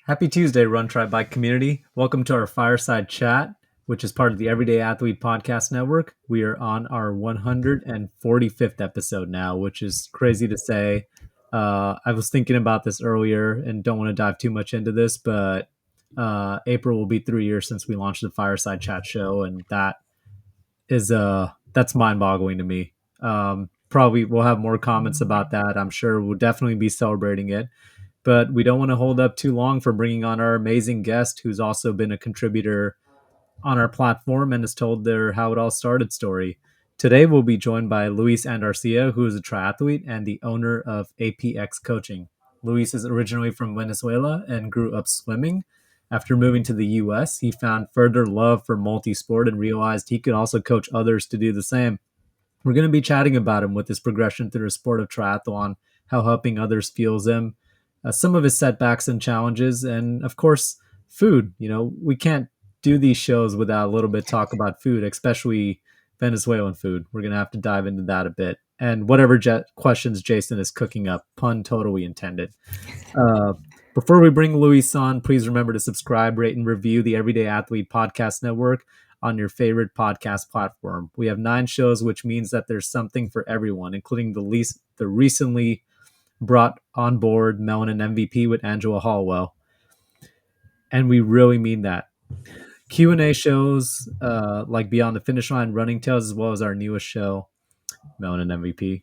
Happy Tuesday, Run Try Bike community. Welcome to our Fireside Chat, which is part of the Everyday Athlete Podcast Network. We are on our 145th episode now, which is crazy to say. I was thinking about this earlier and don't want to dive too much into this, but April will be 3 years since we launched the Fireside Chat show, and that's mind-boggling to me. Probably we'll have more comments about that. I'm sure we'll definitely be celebrating it. But we don't want to hold up too long for bringing on our amazing guest, who's also been a contributor on our platform and has told their how it all started story. Today, we'll be joined by Luis Andarcia, who is a triathlete and the owner of APX Coaching. Luis is originally from Venezuela and grew up swimming. After moving to the US, he found further love for multisport and realized he could also coach others to do the same. We're going to be chatting about him with his progression through the sport of triathlon, how helping others fuels him, some of his setbacks and challenges, and of course, food. You know, we can't do these shows without a little bit talk about food, especially Venezuelan food. We're going to have to dive into that a bit. And whatever questions Jason is cooking up, pun totally intended. Before we bring Luis on, please remember to subscribe, rate, and review the Everyday Athlete Podcast Network on your favorite podcast platform. We have 9 shows, which means that there's something for everyone, including the recently brought on board Melanin MVP with Angela Hallwell. And we really mean that. Q&A shows like Beyond the Finish Line, Running Tales, as well as our newest show, Melanin MVP.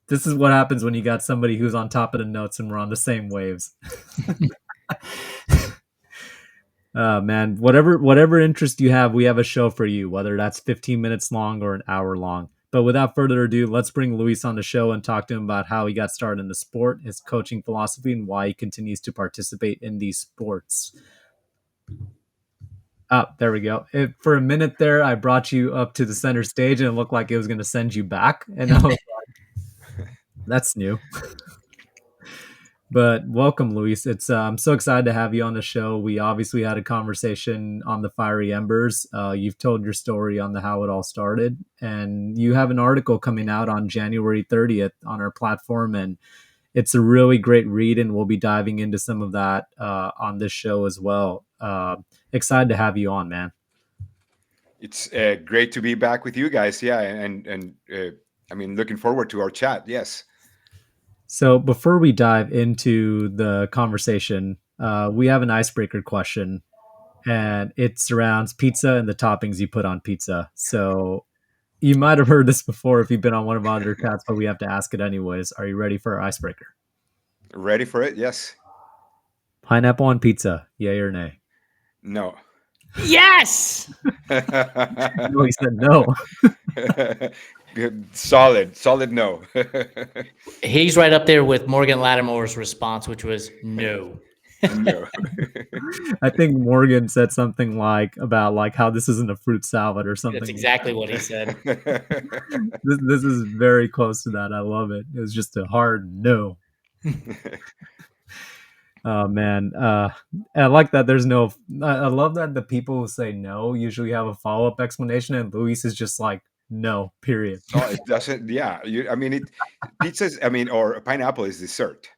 This is what happens when you got somebody who's on top of the notes and we're on the same waves. Man, whatever interest you have, we have a show for you, whether that's 15 minutes long or an hour long. But without further ado, let's bring Luis on the show and talk to him about how he got started in the sport, his coaching philosophy, and why he continues to participate in these sports. There we go. For a minute there, I brought you up to the center stage and it looked like it was going to send you back. And I was like, that's new. But welcome, Luis. I'm so excited to have you on the show. We obviously had a conversation on the Fiery Embers. You've told your story on how it all started, and you have an article coming out on January 30th on our platform, and it's a really great read, and we'll be diving into some of that on this show as well. Excited to have you on, man. It's great to be back with you guys. Yeah, and I mean, looking forward to our chat. Yes. So before we dive into the conversation, we have an icebreaker question, and it surrounds pizza and the toppings you put on pizza. So you might have heard this before if you've been on one of our other chats, but we have to ask it anyways. Are you ready for our icebreaker? Ready for it? Yes. Pineapple on pizza, yay or nay? No. Yes! No, he said no. Good, solid no. He's right up there with Morgan Lattimore's response, which was no. No. I think Morgan said something about how this isn't a fruit salad or something. That's exactly what he said. This is very close to that. I love it. It was just a hard no. Oh man, I like that. There's no. I love that the people who say no usually have a follow-up explanation, and Luis is just like no. Period. No, it doesn't. Yeah, I mean, pizzas. I mean, or pineapple is dessert.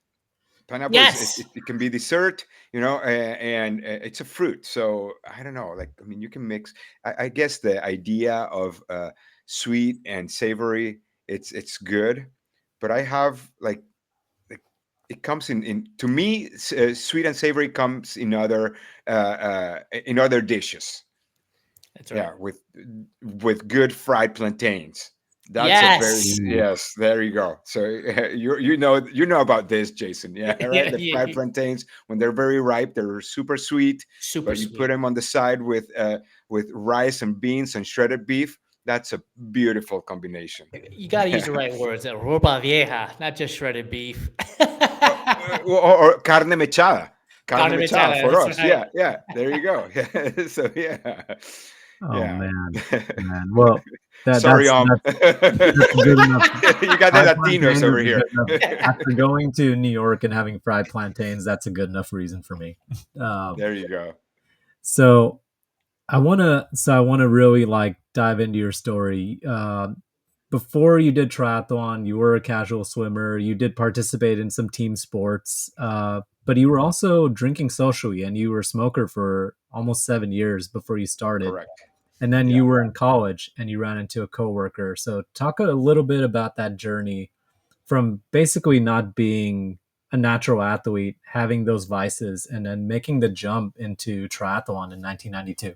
Pineapple, yes, it can be dessert, and it's a fruit. So I don't know. Like, I mean, you can mix. I guess the idea of sweet and savory, it's good, but I have like it comes in to me sweet and savory comes in other dishes. That's right. Yeah, with good fried plantains. That's yes. Yes, there you go. So you know about this, Jason. Yeah, right. The fried plantains, when they're very ripe, they're super sweet. But you put them on the side with rice and beans and shredded beef. That's a beautiful combination. You got to use the right words. Ropa vieja, not just shredded beef. or carne mechada. Carne mechada for us. Right. Yeah. There you go. So yeah. Oh man. Well, sorry, that's good enough. You got the Latinos over here. After going to New York and having fried plantains, that's a good enough reason for me. There you go. So I want to really dive into your story. Before you did triathlon, you were a casual swimmer. You did participate in some team sports. but you were also drinking socially, and you were a smoker for almost 7 years before you started. Correct. And then Yeah. you were in college and you ran into a coworker. So talk a little bit about that journey from basically not being a natural athlete, having those vices, and then making the jump into triathlon in 1992.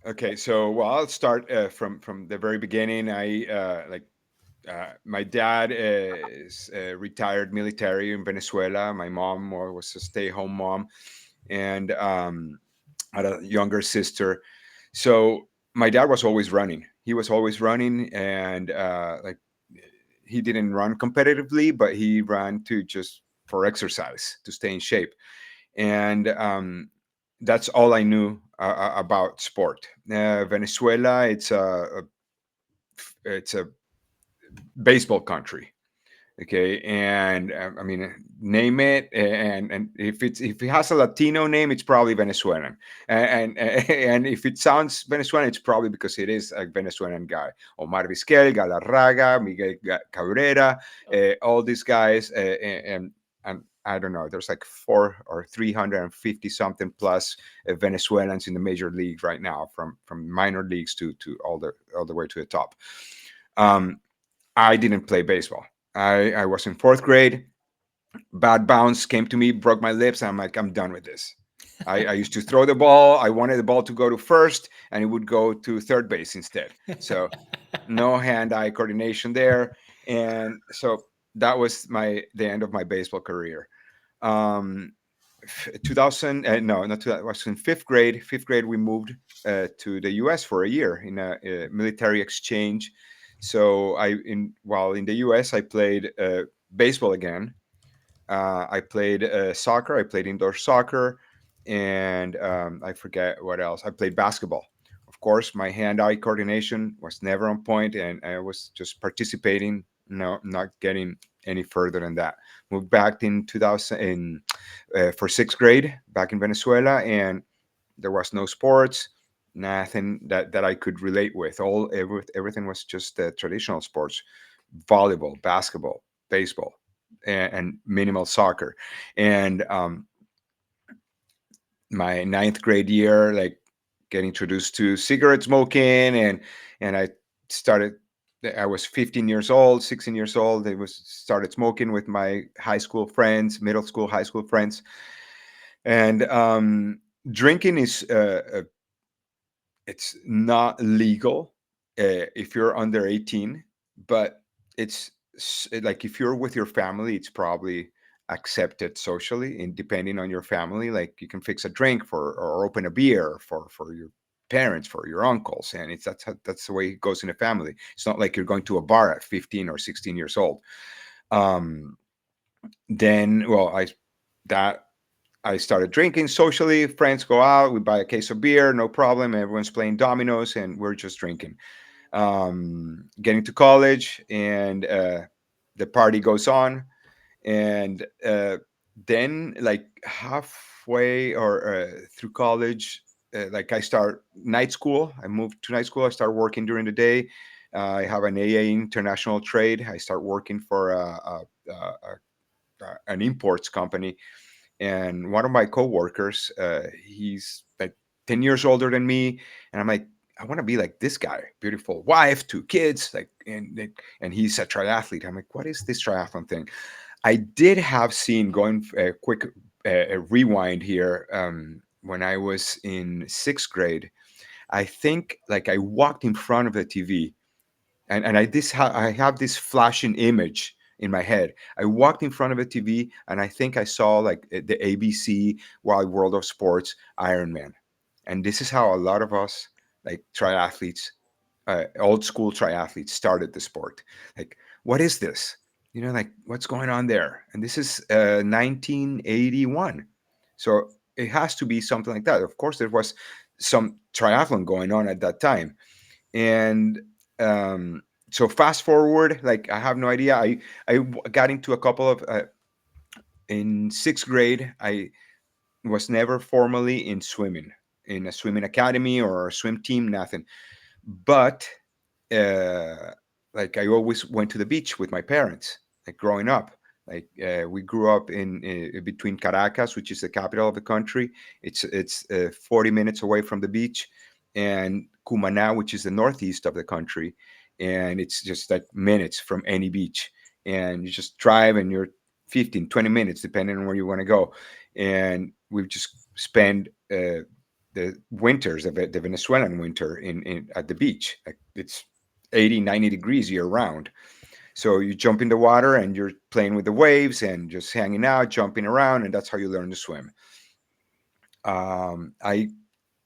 Okay, so well, I'll start from the very beginning. My dad is retired military in Venezuela. My mom was a stay-home mom, and had a younger sister. So my dad was always running. He was always running, and like he didn't run competitively, but he ran to just for exercise to stay in shape. And that's all I knew about sport. Venezuela, it's a baseball country. Okay, and I mean, name it, and if it has a Latino name, it's probably Venezuelan, and if it sounds Venezuelan, it's probably because it is a Venezuelan guy. Omar Vizquel, Galarraga, Miguel Cabrera, all these guys, and I don't know. There's like 350 something plus Venezuelans in the major league right now, from minor leagues to all the way to the top. Um, I didn't play baseball. I was in fourth grade. Bad bounce came to me, broke my lips. I'm like, I'm done with this. I used to throw the ball. I wanted the ball to go to first, and it would go to third base instead. So no hand-eye coordination there, and so that was the end of my baseball career. 2000, no, not 2000, I was in fifth grade. Fifth grade, we moved to the U.S. for a year in a military exchange. So while in the U.S., I played baseball again. I played soccer. I played indoor soccer, and I forget what else. I played basketball. Of course, my hand-eye coordination was never on point, and I was just participating, no, not getting any further than that. Moved back in 2000 for sixth grade back in Venezuela, and there was no sports, nothing that I could relate with. Everything was just traditional sports: volleyball, basketball, baseball, and minimal soccer. And my ninth grade year, like, get introduced to cigarette smoking, and I started. I was 15 years old, 16 years old. I was started smoking with my high school friends, middle school, high school friends, and drinking is it's not legal if you're under 18, but it's like if you're with your family, it's probably accepted socially, and depending on your family, like you can fix a drink for or open a beer for your parents, for your uncles, and that's the way it goes in a family. It's not like you're going to a bar at 15 or 16 years old. um then well that I started drinking socially. Friends go out, we buy a case of beer, no problem. Everyone's playing dominoes, and we're just drinking. Getting to college, and the party goes on, and then like halfway or through college, like I start night school. I moved to night school. I start working during the day. I have an AA international trade. I start working for an imports company, and one of my coworkers, he's like 10 years older than me, and I'm like, I want to be like this guy, beautiful wife, two kids, like, and he's a triathlete. I'm like, what is this triathlon thing? I did have seen, going quick rewind here, when I was in sixth grade. I think like I walked in front of the TV, and I have this flashing image in my head. I walked in front of a TV, and I think I saw like the ABC Wide World of Sports Iron Man, and this is how a lot of us, like triathletes, old school triathletes, started the sport. Like, what is this? Like, what's going on there? And this is 1981, so it has to be something like that. Of course, there was some triathlon going on at that time, and um, so fast forward, like, I have no idea. Got into a couple of in sixth grade. I was never formally in swimming, in a swimming academy or a swim team, nothing. But uh, like, I always went to the beach with my parents, like growing up. Like we grew up in between Caracas, which is the capital of the country. It's 40 minutes away from the beach, and Cumaná, which is the northeast of the country, and it's just like minutes from any beach. And you just drive, and you're 15, 20 minutes, depending on where you want to go. And we've just spent the winters of it, the Venezuelan winter in at the beach. Like it's 80, 90 degrees year round. So you jump in the water and you're playing with the waves and just hanging out, jumping around, and that's how you learn to swim. I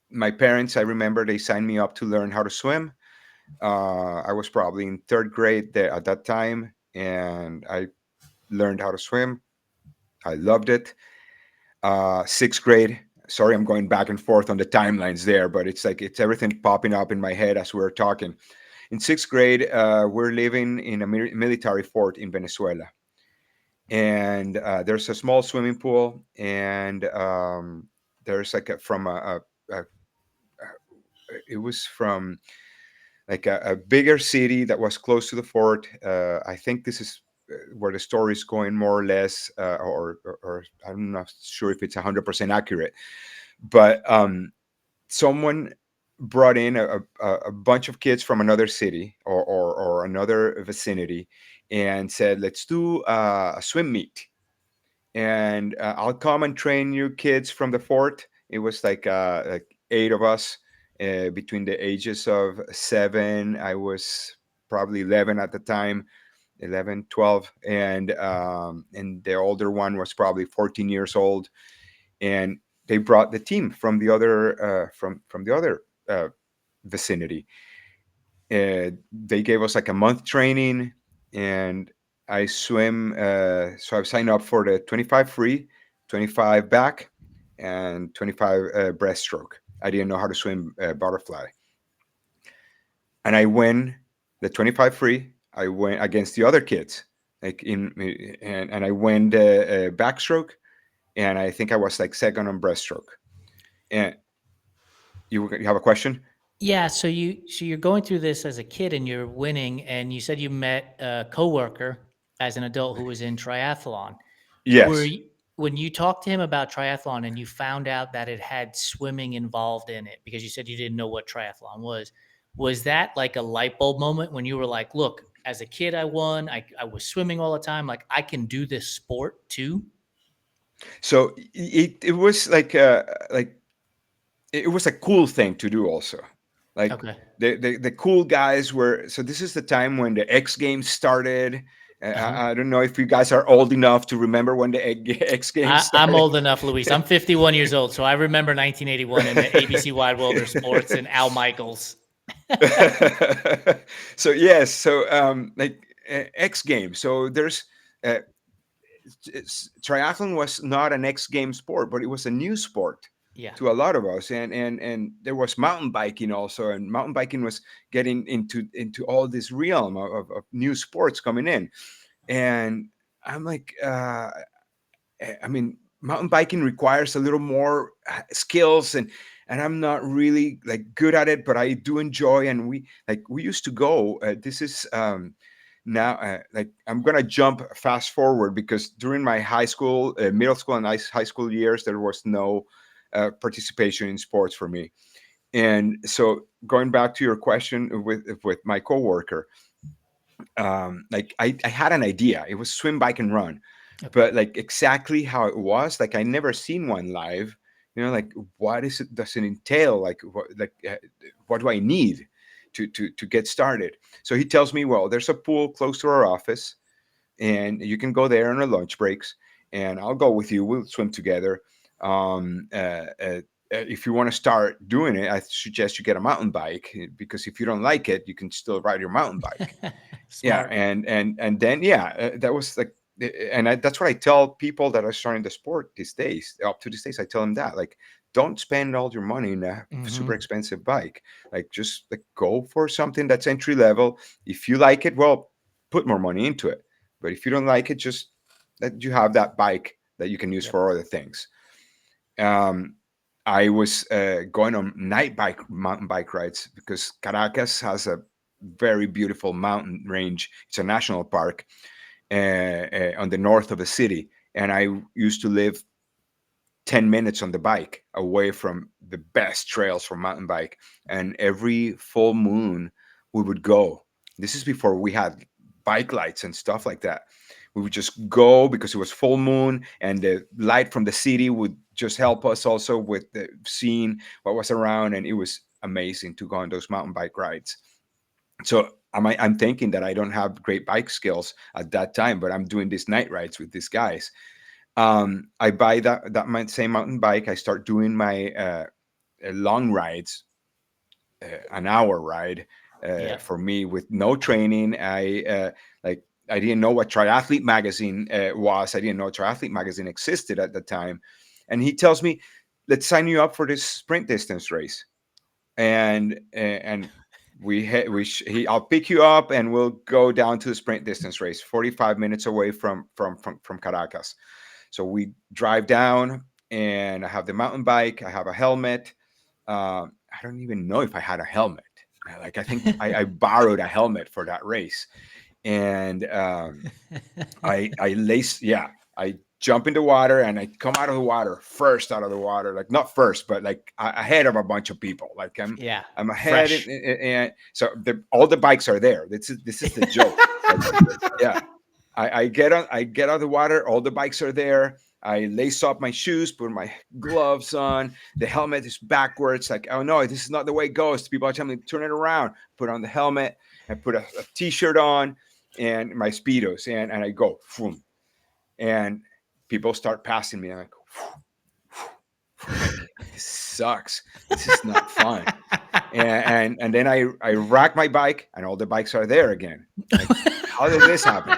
My parents, I remember they signed me up to learn how to swim. I was probably in third grade there at that time, and I learned how to swim. I loved it. Sixth grade. Sorry, I'm going back and forth on the timelines there, but it's like it's everything popping up in my head as we're talking. In sixth grade, we're living in a military fort in Venezuela, and there's a small swimming pool, and there's like from it was from like a bigger city that was close to the fort. I think this is where the story is going more or less, or I'm not sure if it's 100% accurate, but someone brought in a bunch of kids from another city or another vicinity and said, let's do a swim meet, and I'll come and train you kids from the fort. It was like eight of us between the ages of 7. I was probably 11 at the time, 11, 12, and the older one was probably 14 years old. And they brought the team from the other from the other vicinity. They gave us like a month training, and I swim. So I've signed up for the 25 free, 25 back, and 25 breaststroke. I didn't know how to swim butterfly, and I win the 25 free. I went against the other kids, like and I win the backstroke, and I think I was like second on breaststroke. And you have a question? Yeah, so you're going through this as a kid and you're winning, and you said you met a coworker as an adult who was in triathlon. Were Yes. you, when you talked to him about triathlon and you found out that it had swimming involved in it, because you said you didn't know what triathlon was that like a light bulb moment when you were like, look, as a kid I won, I was swimming all the time, like I can do this sport too? So it was like it was a cool thing to do also. Like Okay. the cool guys were. So this is the time when the X Games started. Uh-huh. I don't know if you guys are old enough to remember when the X Games I'm started. old enough, Luis. I'm 51 years old, so I remember 1981 and the ABC Wide World of Sports and Al Michaels. So yes, so like X Games. So there's uh, triathlon was not an X game sport, but it was a new sport Yeah. to a lot of us, and there was mountain biking also, and mountain biking was getting into all this realm of new sports coming in, and I'm like, I mean, mountain biking requires a little more skills, and I'm not really like good at it, but I do enjoy. And we used to go. This is now like I'm gonna jump fast forward because during my high school, middle school, and high school years, there was no participation in sports for me. And so going back to your question with my coworker, like I had an idea. It was swim, bike, and run, Okay. but like exactly how it was, like I never seen one live. You know, like what is it? Does it entail? What do I need to get started? So he tells me, well, there's a pool close to our office, and you can go there on our lunch breaks, and I'll go with you. We'll swim together. Um, uh, uh, if you want to start doing it, I suggest you get a mountain bike because if you don't like it, you can still ride your mountain bike. Yeah, Smart. and then yeah, that was like, that's what I tell people that are starting the sport these days. Up to these days, I tell them that, like, don't spend all your money in a super Hmm. expensive bike. Like, just like go for something that's entry level. If you like it, well, put more money into it. But if you don't like it, just that you have that bike that you can use Yep. for other things. Um, I was going on mountain bike rides because Caracas has a very beautiful mountain range. It's a national park, on the north of the city, and I used to live 10 minutes on the bike away from the best trails for mountain bike. And every full moon, we would go. This is before we had bike lights and stuff like that. We would just go because it was full moon, and the light from the city would just help us also with the seeing what was around. And it was amazing to go on those mountain bike rides. So I'm thinking that I don't have great bike skills at that time, but I'm doing these night rides with these guys. I buy that same mountain bike. I start doing my long rides, an hour ride Yep. for me with no training. I didn't know what Triathlete magazine was. I didn't know Triathlete magazine existed at the time. And he tells me, "Let's sign you up for this sprint distance race." And I'll pick you up and we'll go down to the sprint distance race, 45 minutes away from Caracas. So we drive down, and I have the mountain bike. I have a helmet. I don't even know if I had a helmet. Like, I think I borrowed a helmet for that race, and I lace, yeah, I jump in the water, and I come out of the water first, out of the water, like not first, but like ahead of a bunch of people. Like Yeah. I'm ahead, Fresh. and so all the bikes are there. This is the joke. Like, yeah, I get out of the water, all the bikes are there. I lace up my shoes, put my gloves on. The helmet is backwards. Like, oh no, this is not the way it goes. People are telling me turn it around. Put on the helmet. I put a t-shirt on and my speedos, and I go, boom, and people start passing me. I'm like, like, this sucks. This is not fun. And then I rack my bike, and all the bikes are there again. Like, how did this happen?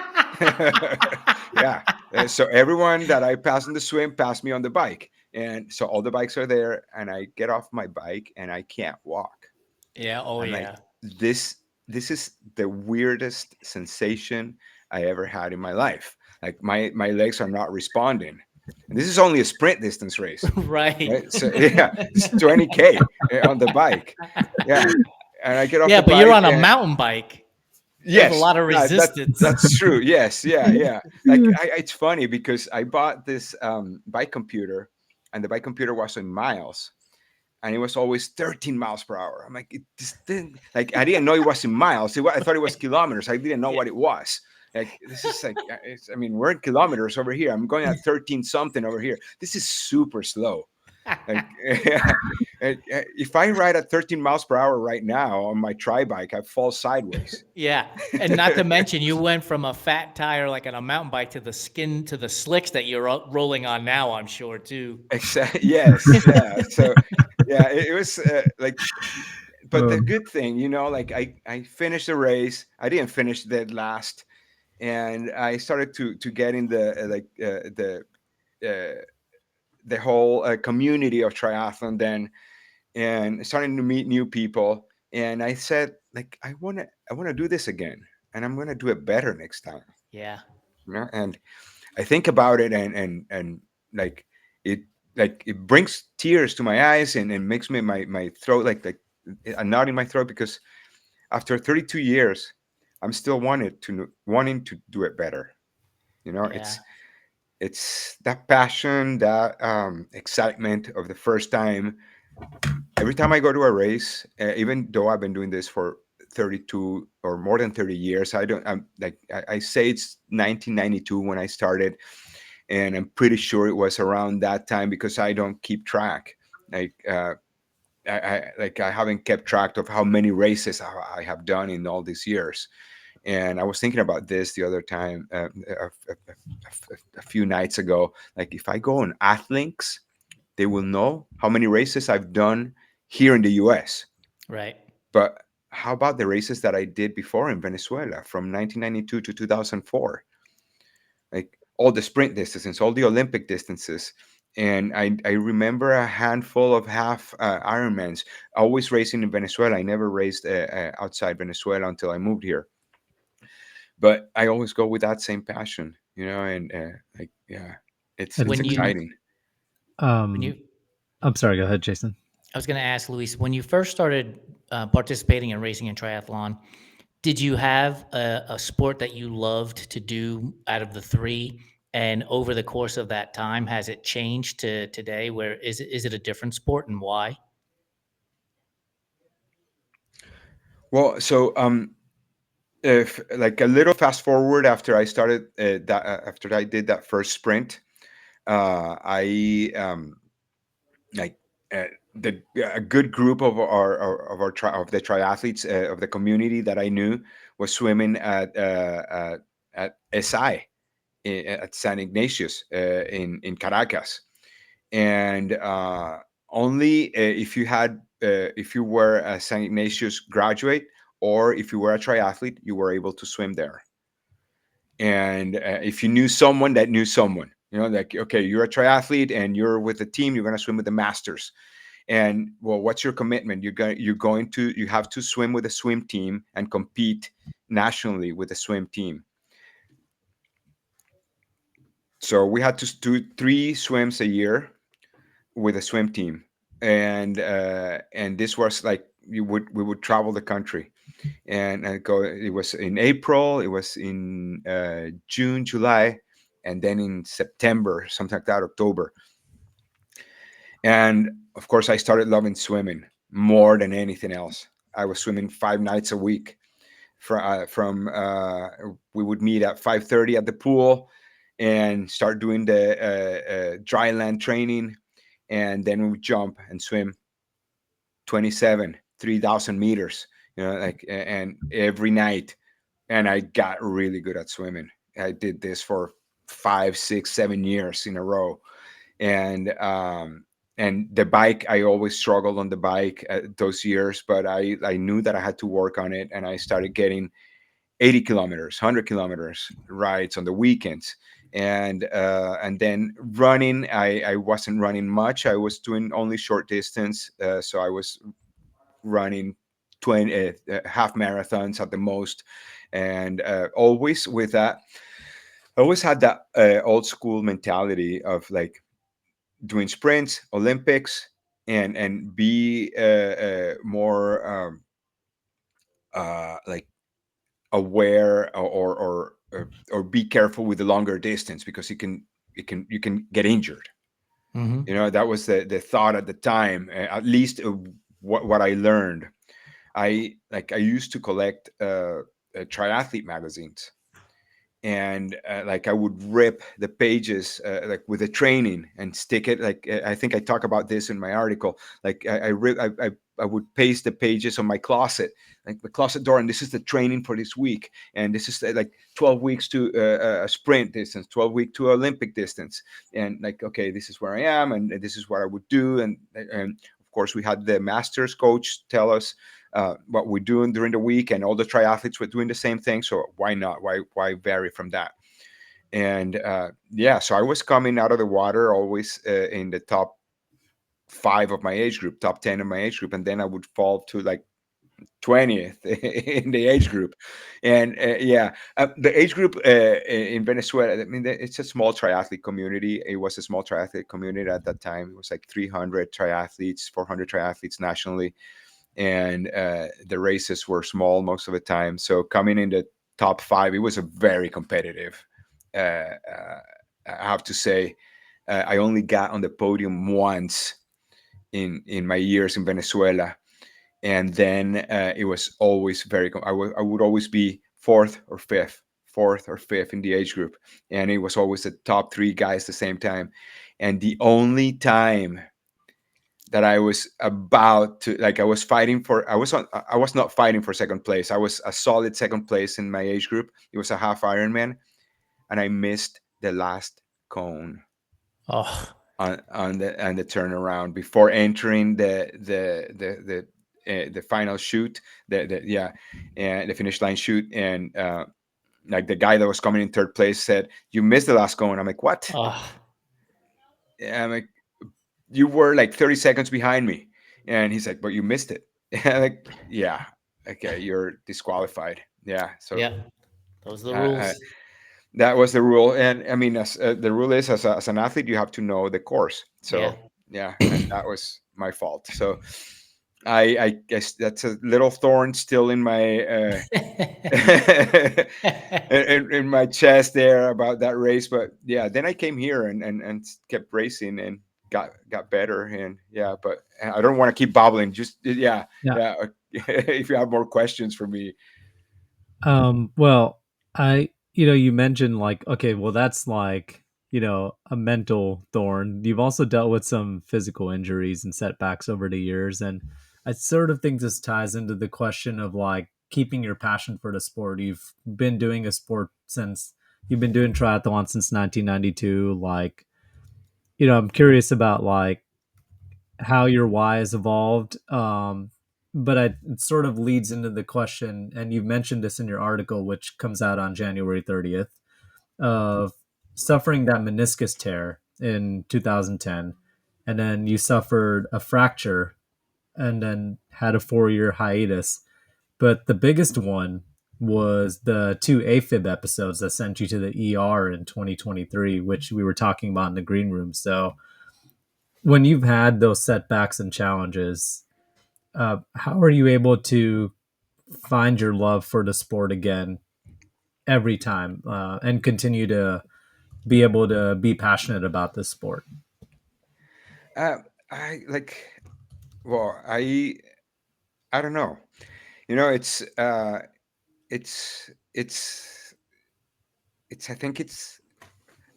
Yeah. So everyone that I pass in the swim passed me on the bike, and so all the bikes are there, and I get off my bike and I can't walk. Yeah. Oh, I'm like, yeah. this this is the weirdest sensation I ever had in my life. Like, my legs are not responding. And this is only a sprint distance race, Right. right? So yeah, it's 20K on the bike. Yeah. And I get off Yeah, the but you're bike on a and mountain bike. There's a yes, lot of resistance. that's true. Yes, yeah, yeah. Like, it's funny because I bought this bike computer, and the bike computer was in miles, and it was always 13 miles per hour. I'm like, it just didn't, like, I didn't know it was in miles. I thought it was kilometers. I didn't know Yeah. what it was. Like, this is like, I mean, we're in kilometers over here. I'm going at 13 something over here. This is super slow. Like, if I ride at 13 miles per hour right now on my tri bike, I fall sideways. Yeah. And not to mention, you went from a fat tire like on a mountain bike to the slicks that you're rolling on now, I'm sure, too. Exactly. Yes. Yeah. So, yeah, it was like, but the Um, good thing, like, I finished the race. I didn't finish dead last, and I started to get in uh, the whole community of triathlon then, and starting to meet new people. And I said, like, I want to do this again, and I'm going to do it better next time. Yeah. And I think about it, and like, it it brings tears to my eyes, and makes me my throat, like a knot in my throat, because after 32 years, I'm still wanting to do it better. Yeah. It's that passion, that excitement of the first time. Every time I go to a race, even though I've been doing this for 32 or more than 30 years, I'm like, I say it's 1992 when I started, and I'm pretty sure it was around that time because I don't keep track. Like, I haven't kept track of how many races I have done in all these years. And I was thinking about this the other time, a few nights ago. Like, if I go on Athlinks, they will know how many races I've done here in the US. Right. But how about the races that I did before in Venezuela from 1992 to 2004? Like, all the sprint distances, all the Olympic distances. And I remember a handful of half Ironmans, always racing in Venezuela. I never raced outside Venezuela until I moved here. But I always go with that same passion, and like, yeah, it's When and you, exciting. when um, you, I'm sorry. Go ahead, Jason. I was going to ask Luis, when you first started participating in racing and triathlon, Did you have a sport that you loved to do out of the three? And over the course of that time, has it changed to today? Where is it a different sport and why? Well, so if like a little fast forward after I started after I did that first sprint, I like the a good group of of the triathletes of the community that I knew was swimming at SI at San Ignatius in Caracas, and only if you had if you were a San Ignatius graduate or if you were a triathlete, you were able to swim there. And if you knew someone that knew someone, you know, like okay, you're a triathlete and you're with the team, you're going to swim with the masters. And well, what's your commitment? You have to swim with a swim team and compete nationally with a swim team. So we had to do 3 swims a year with a swim team, and this was like we would travel the country and go. It was in April, it was in June, July, and then in September, something like that, October. And of course, I started loving swimming more than anything else. I was swimming 5 nights a week. From we would meet at 5:30 at the pool and start doing the dry land training, and then we would jump and swim 27 3,000 meters, you know, like and every night. And I got really good at swimming. I did this for 5 6 7 years in a row. And the bike, I always struggled on the bike those years, but I knew that I had to work on it, and I started getting 80 kilometers, 100 kilometers rides on the weekends. And then running, I wasn't running much. I was doing only short distance, so I was running 20 half marathons at the most. And always with that, I always had that old school mentality of like doing sprints, Olympics, and be more like aware, or be careful with the longer distance, because you can get injured. Hmm. You know, that was the thought at the time, at least what I learned. I used to collect triathlete magazines, and like I would rip the pages like with the training and stick it, like I think I talk about this in my article. Like I would paste the pages on my closet, like the closet door, and this is the training for this week, and this is like 12 weeks to a sprint distance, 12 week to Olympic distance, and like okay, this is where I am, and this is what I would do. And of course we had the masters coach tell us what we're doing during the week, and all the triathletes were doing the same thing. So why not? Why vary from that? And yeah, so I was coming out of the water always in the top 5 of my age group, top 10 of my age group, and then I would fall to like 20th in the age group. And yeah, the age group in Venezuela, I mean, it's a small triathlete community. It was a small triathlete community at that time. It was like 300 triathletes, 400 triathletes nationally, and the races were small most of the time. So coming in the top 5, it was a very competitive. I have to say, I only got on the podium once in my years in Venezuela, and then it was always very. I would always be fourth or fifth in the age group, and it was always the top 3 guys the same time. And the only time that I was about to, like, I was fighting for, I was not fighting for second place. I was a solid second place in my age group. It was a half Ironman, and I missed the last cone Oh, on the turnaround before entering the final shoot, the yeah, and the finish line shoot. And like the guy that was coming in third place said, "You missed the last cone." I'm like, "What?" oh, Yeah, I'm like, "You were like 30 seconds behind me." And he's like, "But you missed it." I'm like, "Yeah, okay, you're disqualified." Yeah, so yeah. Those are the uh, rules. that was the rule. And I mean, as the rule is, as an athlete, you have to know the course. Yeah. So yeah, and that was my fault. So I guess that's a little thorn still in my in my chest there about that race. But yeah, then I came here and kept racing and got better. And yeah, but I don't want to keep babbling. Just yeah, Yeah. yeah. If you have more questions for me, Well, you mentioned like, okay, well, that's like, a mental thorn. You've also dealt with some physical injuries and setbacks over the years. And I sort of think this ties into the question of like keeping your passion for the sport. You've been doing triathlon since 1992. Like, I'm curious about like how your why has evolved. It sort of leads into the question, and you've mentioned this in your article, which comes out on January 30th, of suffering that meniscus tear in 2010. And then you suffered a fracture and then had a 4-year hiatus. But the biggest one was the two AFib episodes that sent you to the ER in 2023, which we were talking about in the green room. So when you've had those setbacks and challenges, how are you able to find your love for the sport again every time and continue to be able to be passionate about this sport? uh, I like. Well, I don't know. You know, it's it's it's. I think it's.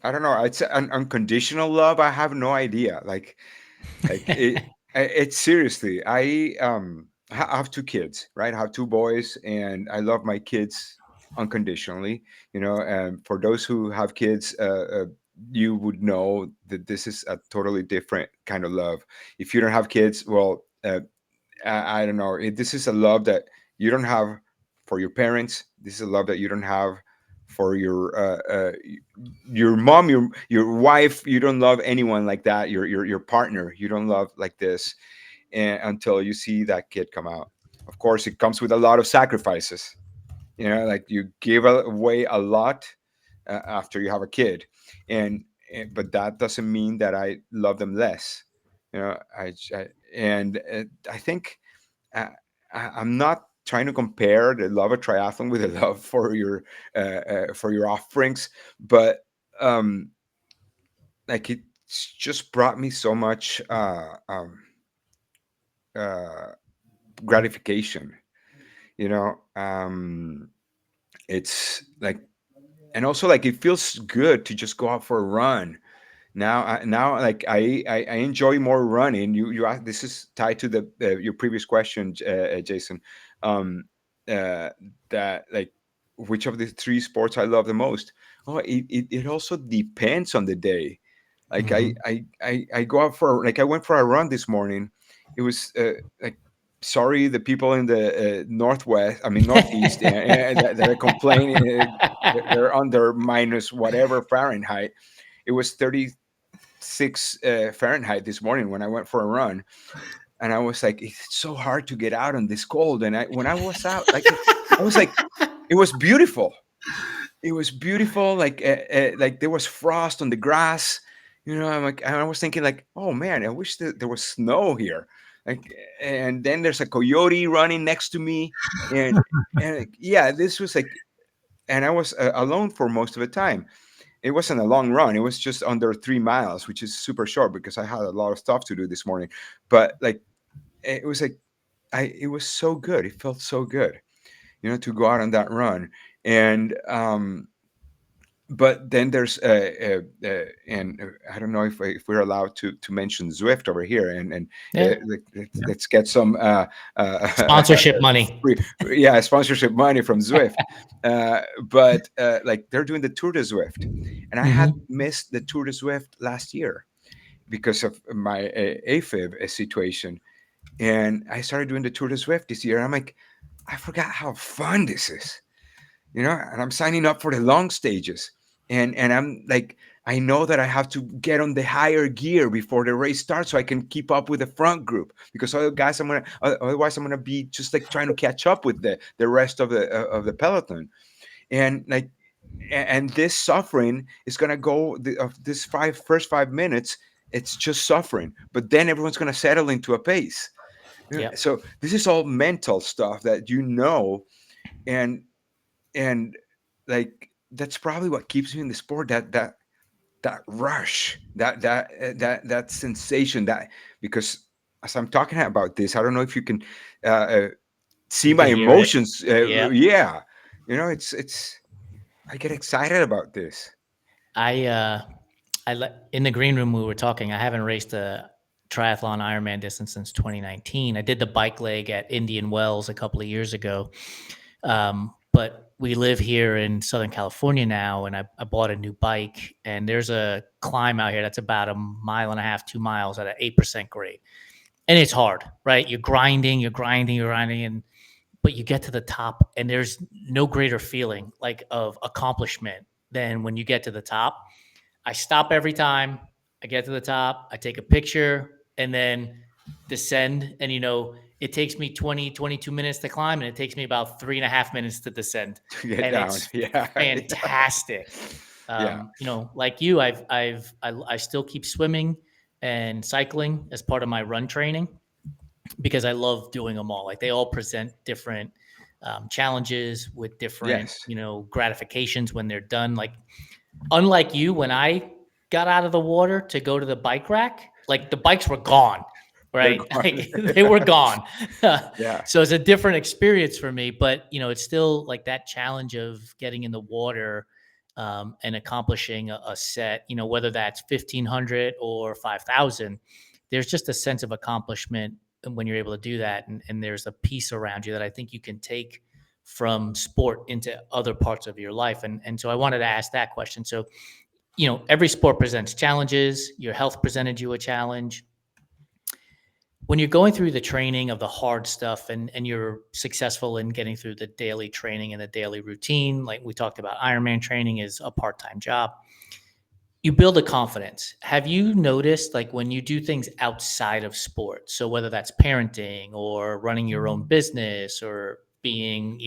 I don't know. It's an unconditional love. I have no idea. Like it's seriously. I have two kids, right? I have two boys, and I love my kids unconditionally. You know, and for those who have kids, you would know that this is a totally different kind of love. If you don't have kids, well, I don't know. This is a love that you don't have for your parents. This is a love that you don't have for your mom, your wife. You don't love anyone like that. Your partner. You don't love like this, and until you see that kid come out. Of course, it comes with a lot of sacrifices. You know, like you give away a lot after you have a kid, but that doesn't mean that I love them less. You know, and I think uh, I'm not trying to compare the love of triathlon with the love for your offerings, but um, like it's just brought me so much uh, gratification. You know, it's like, and also like it feels good to just go out for a run. Now, like I enjoy more running. This is tied to the your previous question, Jason. Um, uh, that like which of the three sports I love the most? Oh, it also depends on the day. Like Mm-hmm. I go out for like I went for a run this morning. It was like sorry the people in the northwest, I mean northeast, that are complaining. They're under minus whatever Fahrenheit. It was 36 Fahrenheit this morning when I went for a run, and I was like, it's so hard to get out on this cold. And when I was out, I was like, it was beautiful. It was beautiful. Like there was frost on the grass. You know, I'm like, and I was thinking like, oh man, I wish that there was snow here. Like, and then there's a coyote running next to me, and yeah, this was like, and I was alone for most of the time. It wasn't a long run. It was just under 3 miles, which is super short because I had a lot of stuff to do this morning. But like, it was like, it was so good. It felt so good, you know, to go out on that run. And but then there's and I don't know if we're allowed to mention Zwift over here, and Yeah. Yeah. let's get some Sponsorship money. yeah, sponsorship money from Zwift. But like they're doing the Tour de Zwift, and I had Hmm. missed the Tour de Zwift last year because of my AFib situation, and I started doing the Tour de Zwift this year. I'm like, I forgot how fun this is, you know, and I'm signing up for the long stages. And I'm like, I know that I have to get on the higher gear before the race starts so I can keep up with the front group, because otherwise I'm gonna be just like trying to catch up with the rest of the peloton. And like, and this suffering is gonna go of this first 5 minutes. It's just suffering, but then everyone's gonna settle into a pace. Yep. So this is all mental stuff that and and like that's probably what keeps me in the sport. That rush, that sensation, that because as I'm talking about this, I don't know if you can uh, see You my can hear it. emotions. Yep. Yeah, it's I get excited about this. I in the green room we were talking. I haven't raced a triathlon Ironman distance since 2019. I did the bike leg at Indian Wells a couple of years ago, but we live here in Southern California now, and I bought a new bike. And there's a climb out here that's about a mile and a half, 2 miles at an 8% grade, and it's hard, right? You're grinding, and but you get to the top, and there's no greater feeling like of accomplishment than when you get to the top. I stop every time I get to the top. I take a picture and then descend. And, it takes me 20, 22 minutes to climb, and it takes me about 3.5 minutes to descend. To get And down. it's Yeah. fantastic. Yeah. Like you, I still keep swimming and cycling as part of my run training because I love doing them all. Like they all present different challenges with different, Yes. gratifications when they're done. Like unlike you, when I got out of the water to go to the bike rack, like the bikes were gone, They're right? gone. Like they were gone. Yeah. So it's a different experience for me, but it's still like that challenge of getting in the water and accomplishing a set, whether that's 1,500 or 5,000. There's just a sense of accomplishment when you're able to do that, and there's a peace around you that I think you can take from sport into other parts of your life. And so I wanted to ask that question. So, every sport presents challenges. Your health presented you a challenge. When you're going through the training of the hard stuff and you're successful in getting through the daily training and the daily routine, like we talked about, Ironman training is a part-time job. You build a confidence. Have you noticed, like, when you do things outside of sport, so whether that's parenting or running your own business or being,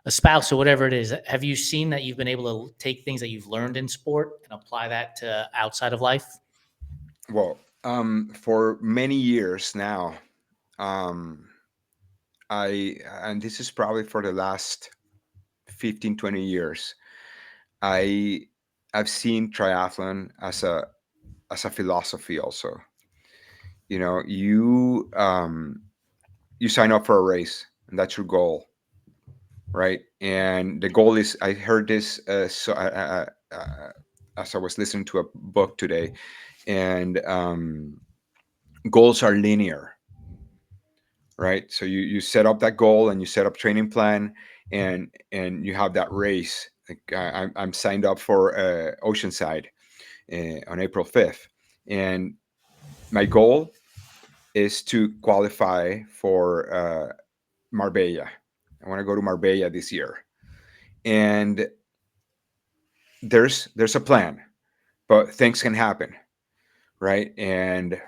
a spouse or whatever it is, have you seen that you've been able to take things that you've learned in sport and apply that to outside of life? Well, for many years now, um, and this is probably for the last 15, 20 years, I I've seen triathlon as a philosophy also. You sign up for a race, and that's your goal, right? And the goal is, I heard this as I was listening to a book today, and goals are linear, right? So you set up that goal and you set up training plan, and you have that race. Like I'm signed up for Oceanside on April 5th, and my goal is to qualify for Marbella. I want to go to Marbella this year, and there's a plan, but things can happen, right? And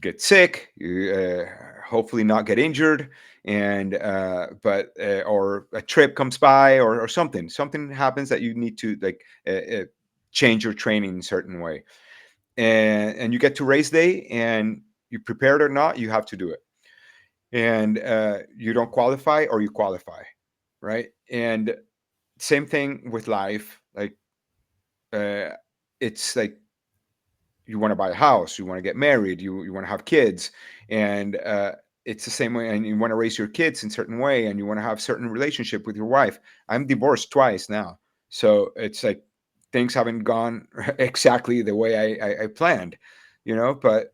get sick, you hopefully not get injured, and but or a trip comes by, or something happens that you need to like change your training in a certain way, and you get to race day, and you prepared or not, you have to do it, and you don't qualify or you qualify, right? And same thing with life, like uh, it's like you want to buy a house, you want to get married, you want to have kids, and it's the same way, and you want to raise your kids in a certain way, and you want to have certain relationship with your wife. I'm divorced twice now, so it's like things haven't gone exactly the way I planned, but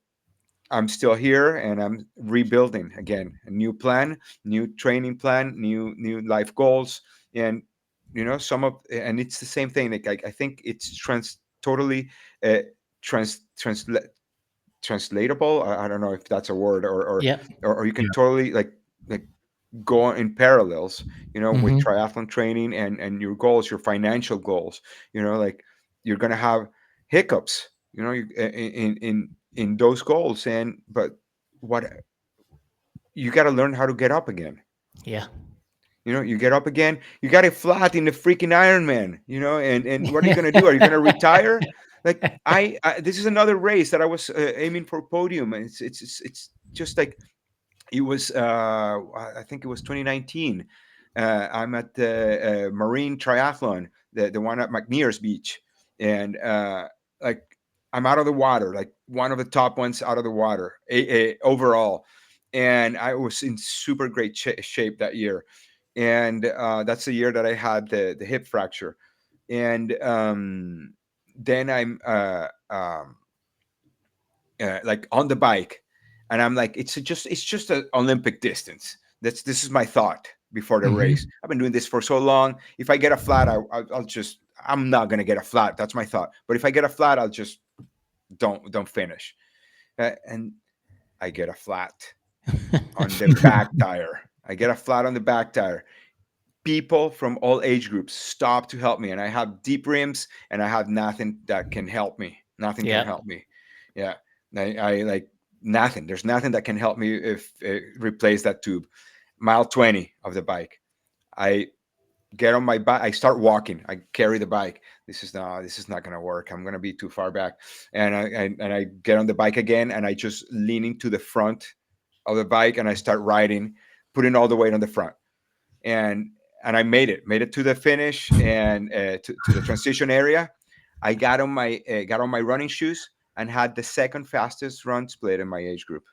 I'm still here, and I'm rebuilding again, a new plan, new training plan, new life goals, and and it's the same thing. Like I think it's totally uh, trans transla- translatable. I don't know if that's a word, Yep. or you can Yeah. totally like go on in parallels, with Hmm. triathlon training and your goals, your financial goals. Like you're gonna have hiccups, in those goals, but what you got to learn how to get up again. Yeah. You get up again. You got it flat in the freaking Ironman. And what are you gonna do? Are you gonna retire? Like this is another race that I was aiming for podium, and it's just like it was I think it was 2019. I'm at the Marine Triathlon, the one at McNear's Beach, and like I'm out of the water, like one of the top ones out of the water overall, and I was in super great shape that year, and that's the year that I had the hip fracture, and then I'm like on the bike, and I'm like, it's just an Olympic distance. This is my thought before the race. Mhm. I've been doing this for so long. If I get a flat, I'll just, I'm not gonna get a flat. That's my thought. But if I get a flat, I'll just don't finish. And I get a flat on the back tire. I get a flat on the back tire. People from all age groups stop to help me, and I have deep rims, and I have nothing that can help me. Nothing can Yep. help me. Yeah, I like nothing. There's nothing that can help me if replace that tube. Mile 20 of the bike. I get on my bike. I start walking. I carry the bike. This is not gonna work. I'm gonna be too far back. And I get on the bike again, and I just lean into the front of the bike, and I start riding, putting all the weight on the front, and I made it to the finish, and to the transition area. I got on my running shoes, and had the second fastest run split in my age group.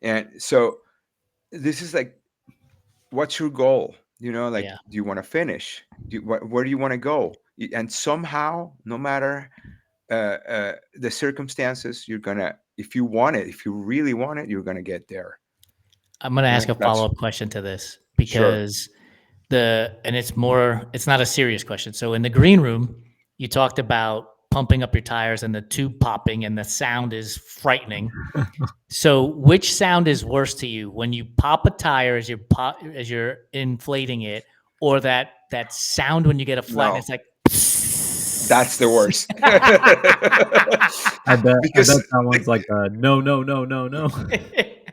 And so this is like, what's your goal? Like, Yeah. do you want to finish? Where do you want to go? And somehow, no matter the circumstances, you're gonna, if you want it, if you really want it, you're gonna get there. I'm going to ask a That's follow-up question to this sure. because it's not a serious question. So in the green room, you talked about pumping up your tires and the tube popping and the sound is frightening. So which sound is worse to you, when you pop a tire as you're inflating it, or that sound when you get a flat and No, it's like that's the worst. I Because bet that the, one's like, no, no, no, no, no.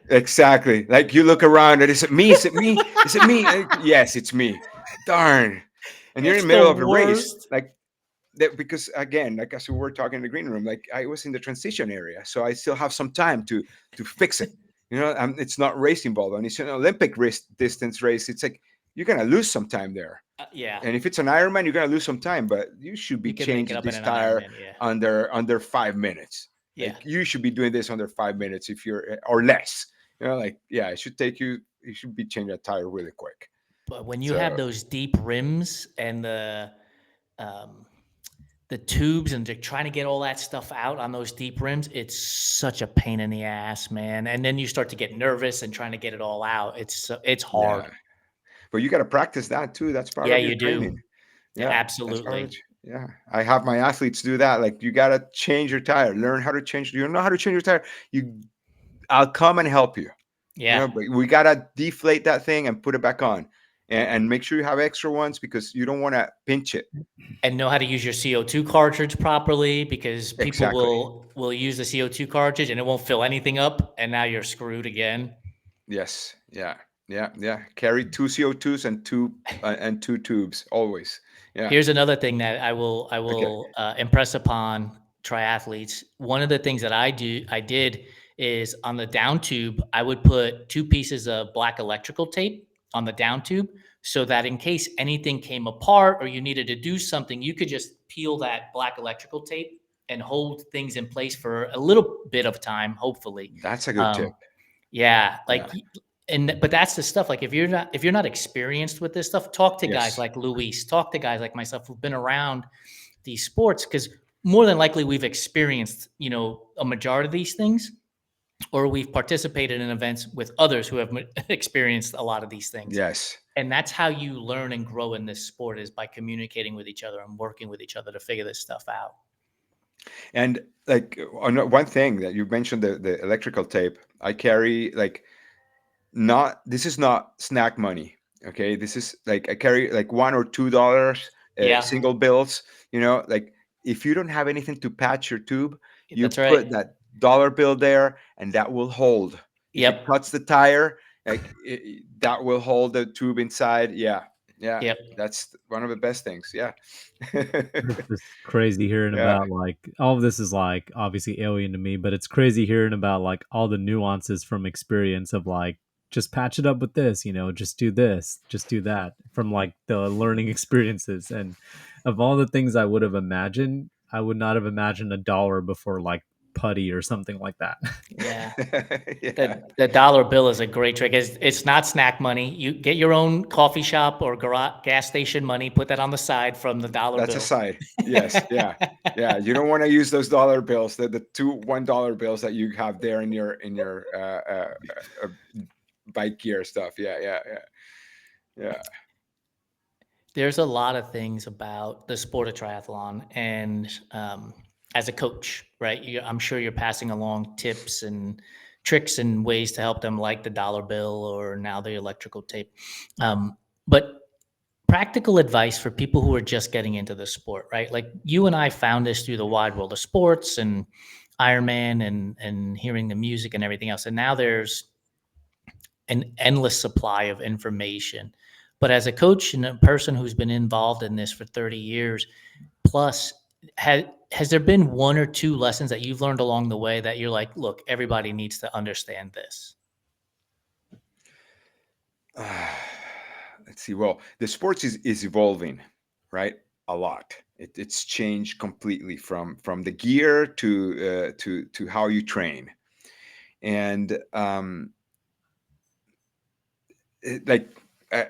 exactly, like you look around, and is it me? Is it me? Is it me? Yes, it's me. Darn. And you're in It's the the middle of the race, worst. like that, because again, like as we were talking in the green room, like I was in the transition area, so I still have some time to fix it. It's not racing ball, and it's an Olympic race, distance race. It's like you're gonna lose some time there. Yeah, And if it's an Ironman, you're gonna lose some time, but you should be you can make it changing up in this an tire Ironman. Yeah, under 5 minutes. yeah. Like you should be doing this under 5 minutes, if you're, or less. Like, yeah, it should take you. You should be changing a tire really quick. But when you have So those deep rims and um, the tubes and they're trying to get all that stuff out on those deep rims, it's such a pain in the ass, man. And then you start to get nervous and trying to get it all out. It's yeah, hard. but you got to practice that too. That's part Yeah, of your you do. training. Yeah, Yeah, that's part of absolutely. it. Yeah, I have my athletes do that. Like, you got to change your tire. Learn how to change. You don't know how to change your tire. I'll come and help you. Yeah, But we gotta deflate that thing and put it back on, and make sure you have extra ones, because you don't want to pinch it. and know how to use your CO2 cartridge properly, because people Exactly. will use the CO2 cartridge and it won't fill anything up, and now you're screwed again. Yes. Yeah. Yeah. Yeah. Carry two CO2s and two tubes always. Yeah. Here's another thing that I Okay. will impress upon triathletes. One of the things that I did is on the down tube, I would put two pieces of black electrical tape on the down tube, so that in case anything came apart or you needed to do something, you could just peel that black electrical tape and hold things in place for a little bit of time, hopefully. That's a good tip. Um, yeah, Yeah. but that's the stuff. Like if you're not experienced with this stuff, talk to guys Yes. like Luis, talk to guys like myself who've been around these sports, because more than likely we've experienced, a majority of these things, or we've participated in events with others who have experienced a lot of these things. Yes. And that's how you learn and grow in this sport, is by communicating with each other and working with each other to figure this stuff out. And like, on one thing that you mentioned, the electrical tape, I carry, like, not, this is not snack money. Okay, this is like, I carry like $1 or $2 Yeah, single bills. Like, if you don't have anything to patch your tube, you that's right. put that dollar bill there, and that will hold. If it Yep. cuts the tire, like, that will hold the tube inside. Yeah. Yeah, Yep. that's one of the best things. Yeah. It's just crazy hearing Yeah. about like all of this is like obviously alien to me, but it's crazy hearing about like all the nuances from experience of like just patch it up with this, just do this, just do that from like the learning experiences. And of all the things I would have imagined, I would not have imagined $1 before like putty or something like that. Yeah. Yeah. The dollar bill is a great trick. It's not snack money. You get your own coffee shop or gas station money, put that on the side from the dollar That's a bill. side. Yes. Yeah. Yeah. You don't want to use those dollar bills, the two $1 bills that you have there in your bike gear stuff. Yeah. Yeah. Yeah. Yeah. There's a lot of things about the sport of triathlon, and as a coach, right? I'm sure you're passing along tips and tricks and ways to help them, like the dollar bill or now the electrical tape. But practical advice for people who are just getting into the sport, right? Like you and I found this through the wide world of sports and Ironman and hearing the music and everything else. And now there's an endless supply of information. But as a coach and a person who's been involved in this for 30 years plus, has there been one or two lessons that you've learned along the way that you're like, look, everybody needs to understand this? Let's see. Well, the sports is evolving, right? A lot. It's changed completely from the gear to how you train, and like uh,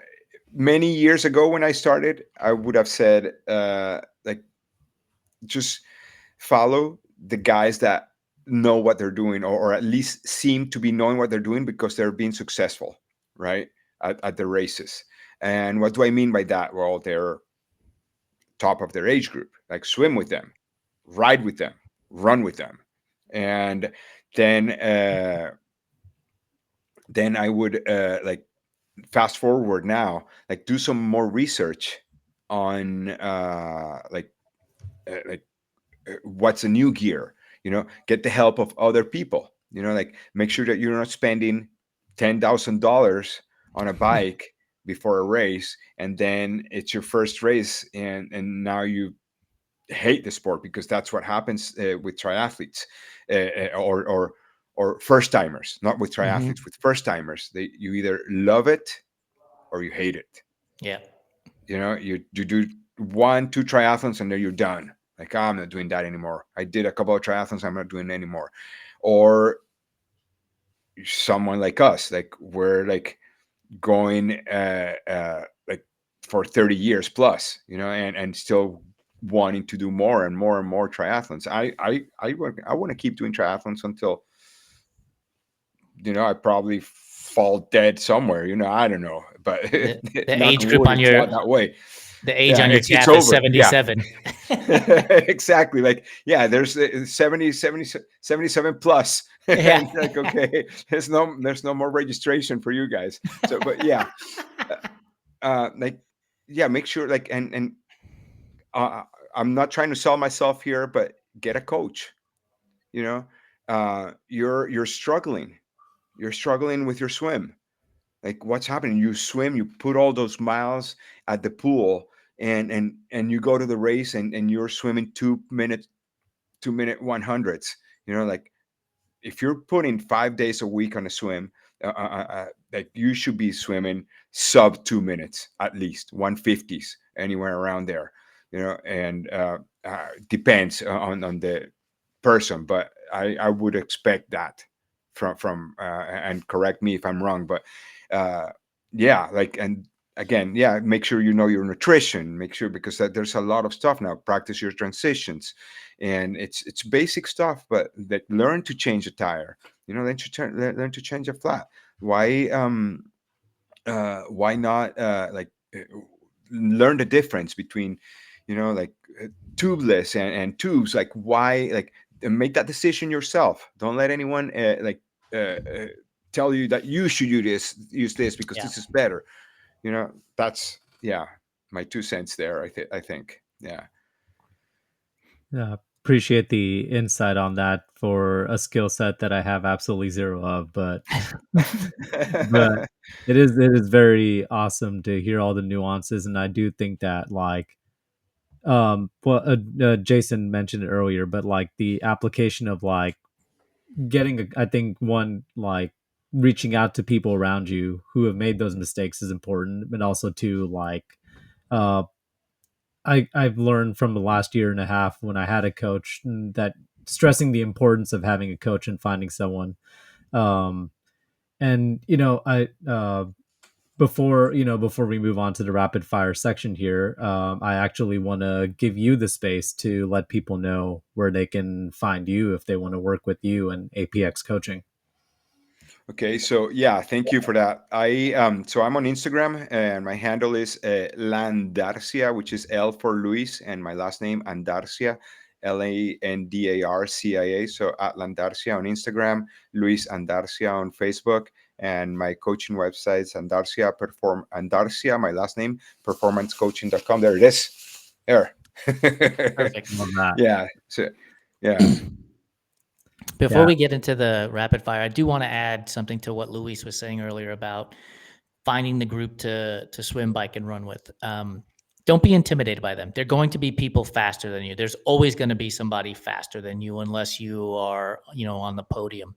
many years ago when I started, I would have said like just follow the guys that know what they're doing, or at least seem to be knowing what they're doing because they're being successful, right, at the races. And what do I mean by that? Well, they're top of their age group, like swim with them, ride with them, run with them. And then then I would like fast forward now, like do some more research on like what's a new gear, get the help of other people, like make sure that you're not spending $10,000 on a bike before a race, and then it's your first race, and now you hate the sport, because that's what happens with triathletes, or first timers, not with Mm-hmm. triathletes, with first timers. You either love it or you hate it. Yeah. You do one, two triathlons, and then you're done. Like, oh, I'm not doing that anymore. I did a couple of triathlons, I'm not doing it anymore. Or someone like us, like we're like going like for 30 years plus, and still wanting to do more and more and more triathlons. I want to keep doing triathlons until I probably fall dead somewhere. I don't know, but The, the knock age on group wood, on it's your not that way. the age Yeah, on your it's calf is over. Yeah. 77. Exactly. Like, yeah, there's 77 plus. Yeah. And like, okay, there's no more registration for you guys. So, but yeah, like, yeah, make sure, like, and uh, I'm not trying to sell myself here, but get a coach. You know, you're struggling. You're struggling with your swim. Like, what's happening? You swim, you put all those miles at the pool, and you go to the race, and you're swimming 2 minutes, 2 minute 100s. Like, if you're putting 5 days a week on a swim, like, you should be swimming sub 2 minutes, at least 150s, anywhere around there. And depends on the person, but I would expect that from and correct me if I'm wrong, but uh, yeah, like, and again, yeah, make sure you know your nutrition, make sure, because there's a lot of stuff now. Practice your transitions, and it's basic stuff, but that learn to change a tire, learn to change a flat. Why not learn the difference between like tubeless and tubes, like why, like, make that decision yourself. Don't let anyone tell you that you should use this because Yeah. this is better. That's, yeah, my 2 cents there. I think, yeah. Yeah. appreciate the insight on that for a skill set that I have absolutely zero of, but but it is very awesome to hear all the nuances, and I do think that like Jason mentioned it earlier, but like the application of like getting I think one like reaching out to people around you who have made those mistakes is important, but also to like uh I've learned from the last year and a half when I had a coach that stressing the importance of having a coach and finding someone. Um, and I before we move on to the rapid fire section here, I actually want to give you the space to let people know where they can find you if they want to work with you and APX coaching. Okay, so yeah, thank you for that. So I'm on Instagram and my handle is Landarcia, which is L for Luis, and my last name Andarcia, Landarcia. So at Landarcia on Instagram, Luis Andarcia on Facebook, and my coaching website Andarcia, my last name, performancecoaching.com. There it is. There. Perfect. Love that. Yeah. So yeah. Before Yeah. we get into the rapid fire, I do want to add something to what Luis was saying earlier about finding the group to swim, bike, and run with. Don't be intimidated by them. They're going to be people faster than you. There's always going to be somebody faster than you, unless you are, on the podium.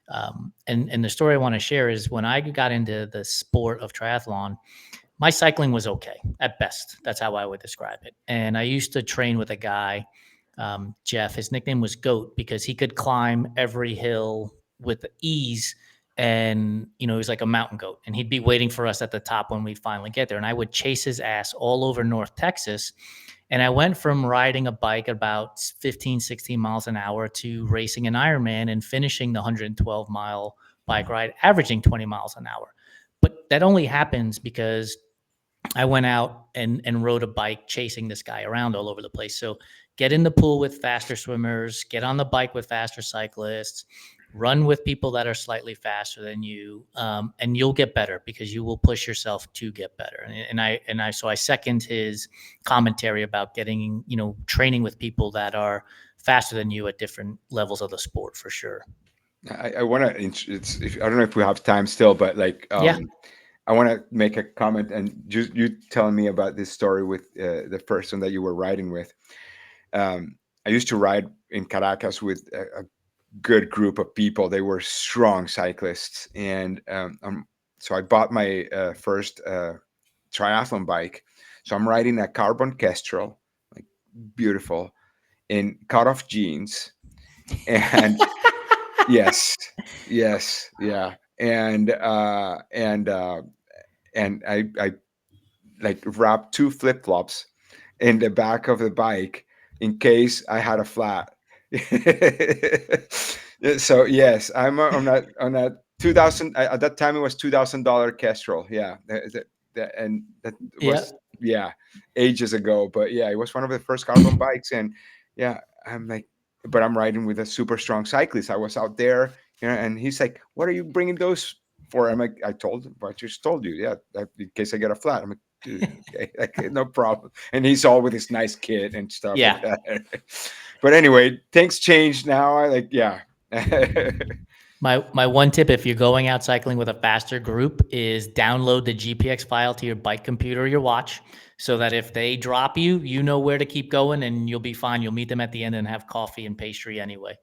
And the story I want to share is when I got into the sport of triathlon, my cycling was okay at best. That's how I would describe it. And I used to train with a guy, Jeff. His nickname was Goat because he could climb every hill with ease. And, he was like a mountain goat. And he'd be waiting for us at the top when we finally get there. And I would chase his ass all over North Texas. And I went from riding a bike about 15, 16 miles an hour to racing an Ironman and finishing the 112-mile bike ride, averaging 20 miles an hour. But that only happens because I went out and rode a bike chasing this guy around all over the place. So get in the pool with faster swimmers, get on the bike with faster cyclists, run with people that are slightly faster than you, and you'll get better because you will push yourself to get better. So I second his commentary about getting, training with people that are faster than you at different levels of the sport for sure. I want to. I don't know if we have time still, but like, Yeah. I want to make a comment and just you telling me about this story with the person that you were riding with. I used to ride in Caracas with a good group of people. They were strong cyclists, and so I bought my first triathlon bike. So I'm riding a carbon Kestrel, like beautiful, in cut-off jeans, and yes, yes, yeah, and I like wrapped two flip flops in the back of the bike in case I had a flat. So yes, I'm on that 2000 at that time it was $2,000 Kestrel. Yeah, and that Yeah. was yeah ages ago. But yeah, it was one of the first carbon bikes, and yeah, I'm like, but I'm riding with a super strong cyclist. I was out there, and he's like, "What are you bringing those for?" I'm like, "I told him, I just told you, yeah, in case I get a flat." I'm like, dude, okay, like, no problem. And he's all with his nice kit and stuff like Yeah. that. But anyway, things changed now. I like, yeah. My one tip if you're going out cycling with a faster group is download the GPX file to your bike computer or your watch so that if they drop you, you know where to keep going and you'll be fine. You'll meet them at the end and have coffee and pastry anyway.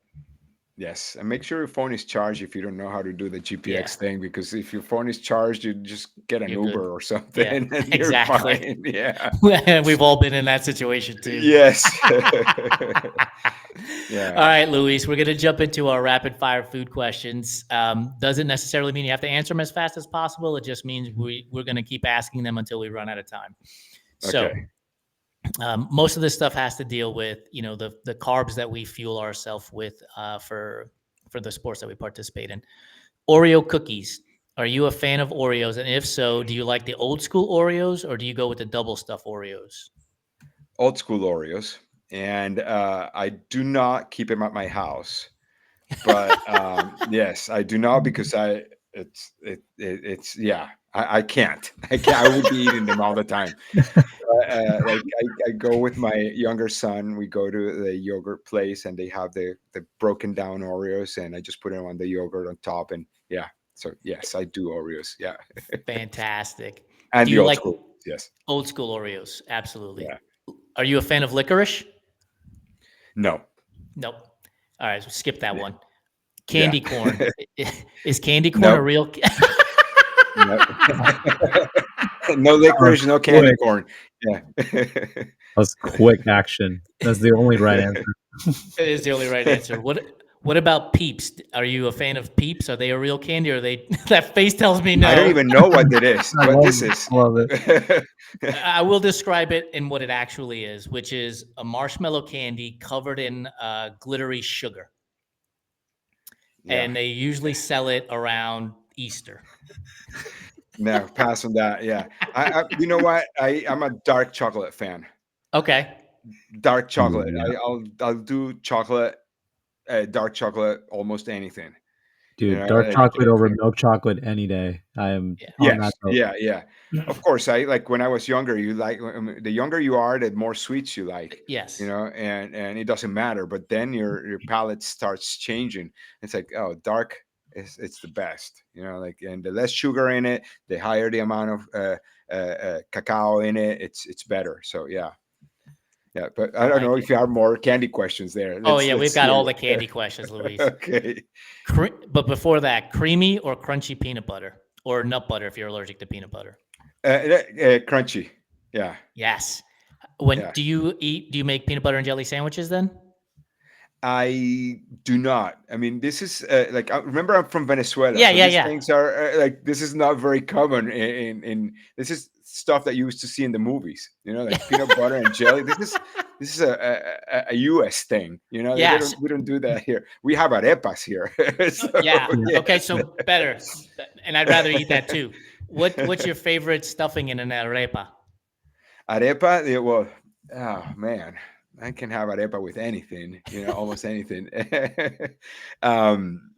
Yes, and make sure your phone is charged if you don't know how to do the Yeah, GPX thing, because if your phone is charged, you just get an you're good. Uber or Yeah, something and you're exactly. fine. Yeah. We've all been in that situation too. Yes. All Yeah. right, Luis, we're going to jump into our rapid fire food questions. Doesn't necessarily mean you have to answer them as fast as possible. It just means we're going to keep asking them until we run out of time. So Okay. most of this stuff has to deal with, the carbs that we fuel ourselves with for the sports that we participate in. Oreo cookies. Are you a fan of Oreos? And if so, do you like the old school Oreos or do you go with the double stuff Oreos? Old school Oreos. And I do not keep them at my house. But yes, I do not, because it's yeah. I can't. I can't. I would be eating them all the time. Like I go with my younger son. We go to the yogurt place, and they have the broken down Oreos, and I just put them on the yogurt on top, and yeah. So yes, I do Oreos. Yeah, Fantastic. and Do the you old like school. Yes. old school Oreos? Absolutely. Yeah. Are you a fan of licorice? No. Nope. All right, so skip that Yeah. one. Yeah. Candy corn. Is candy corn a Nope. real? Nope. No That was licorice, no candy quick. corn. Yeah. That was quick action. That's the only right answer. It is the only right answer. What about Peeps? Are you a fan of Peeps? Are they a real candy? Or are they? That face tells me I don't no. even know what it is. I What love this it. is. I love it. I will describe it in what it actually is, which is a marshmallow candy covered in glittery sugar, Yeah. and they usually sell it around Easter. No, pass on that. Yeah. You know what? I'm a dark chocolate fan. Okay. Dark chocolate. Yeah. I'll do chocolate, dark chocolate, almost anything. You Dude, know, dark chocolate over milk chocolate any day. I am Yeah. on that yes, boat. yeah, yeah. Of course, I like when I was younger. You like the younger you are, the more sweets you like. You Yes. know, and it doesn't matter. But then your palate starts changing. It's like, oh, dark is it's the best. You know, like, and the less sugar in it, the higher the amount of cacao in it, it's better. So yeah, yeah. But I I don't know like if it. you have more candy questions there. Oh yeah, we've Let's got hear all the it. candy questions, Luis. Okay. But before that, creamy or crunchy peanut butter or nut butter if you're allergic to peanut butter. Crunchy. Yeah, Yes. When yeah. do you make peanut butter and jelly sandwiches then? I do not. I mean, this is like remember I'm from Venezuela, Yeah, so yeah, these yeah. things are like this is not very common in this is stuff that you used to see in the movies. You know, like peanut butter and jelly. This is a U.S. thing. You know, Yes. we don't do that here. We have arepas here. So Yeah. Yeah. Okay, yes, so better. And I'd rather eat that too. What's your favorite stuffing in an arepa? arepa. Yeah, well, oh man, I can have arepa with anything. You know, almost anything. um,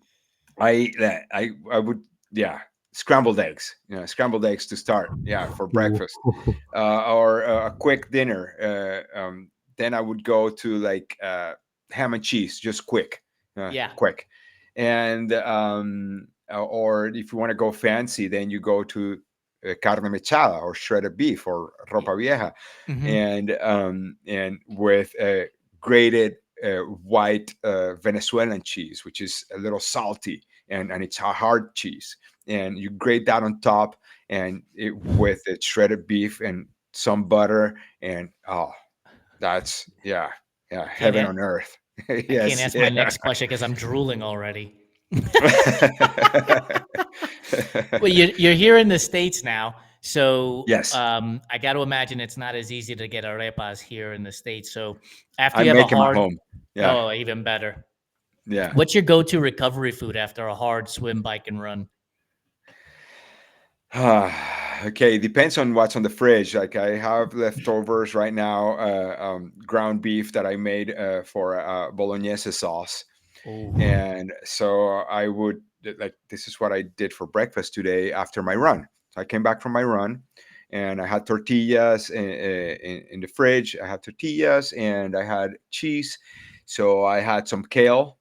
I would, yeah, scrambled eggs. You know, scrambled eggs to start. Yeah, for Ooh. breakfast, or a quick dinner. Then I would go to like ham and cheese, just Yeah. quick, and or if you want to go fancy, then you go to carne mechada or shredded beef or ropa vieja, Mm-hmm. and with grated white Venezuelan cheese, which is a little salty and it's a hard cheese, and you grate that on top and with it shredded beef and some butter, and oh, that's yeah, Can't heaven a- on earth. I can't Yes, ask my yeah. next question because I'm drooling already. Well, you're here in the States now, so Yes, I got to imagine it's not as easy to get arepas here in the States. So after I you have a make them at hard, home. Yeah, oh, even better. yeah. What's your go-to recovery food after a hard swim, bike, and run? Okay, depends on what's on the fridge. Like I have leftovers right now, ground beef that I made for bolognese sauce, Oh, and so I would like this is what I did for breakfast today after my run. So I came back from my run, and I had tortillas in the fridge. I had tortillas and I had cheese, so I had some kale.